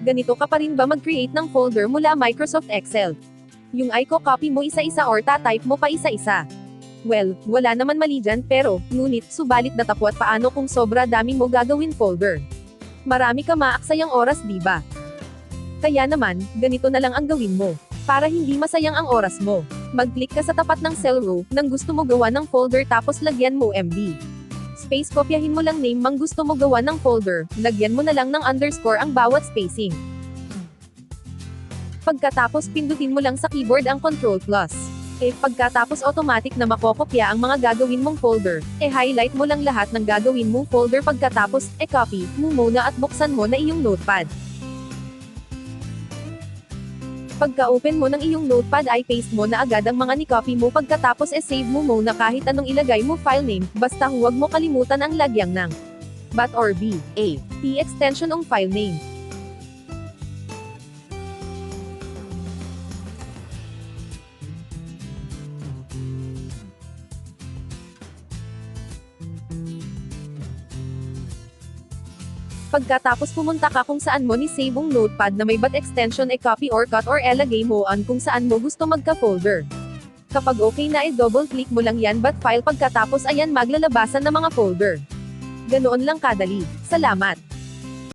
Ganito ka pa rin ba mag-create ng folder mula Microsoft Excel? Yung i-copy mo isa-isa or tatype mo pa isa-isa? Well, wala naman mali dyan pero, ngunit, subalit datapwat paano kung sobra dami mo gagawin folder? Marami ka maaksayang oras diba? Kaya naman, ganito na lang ang gawin mo. Para hindi masayang ang oras mo. Mag-click ka sa tapat ng cell row, nang gusto mo gawa ng folder tapos lagyan mo MB. Space kopyahin mo lang name mang gusto mo gawa ng folder, lagyan mo na lang ng underscore ang bawat spacing. Pagkatapos pindutin mo lang sa keyboard ang Ctrl+. Pagkatapos automatic na makokopya ang mga gagawin mong folder, highlight mo lang lahat ng gagawin mong folder pagkatapos, copy mo muna at buksan mo na iyong notepad. Pagka-open mo ng iyong notepad ay paste mo na agad ang mga ni-copy mo pagkatapos save mo muna kahit anong ilagay mo file name, basta huwag mo kalimutan ang lagyang ng .bat or .bat extension ng file name. Pagkatapos pumunta ka kung saan mo ni-save ang notepad na may .bat extension copy or cut or ilagay mo on kung saan mo gusto magka-folder. Kapag okay na double click mo lang yan .bat file pagkatapos ayan maglalabasan ng mga folder. Ganoon lang kadali. Salamat!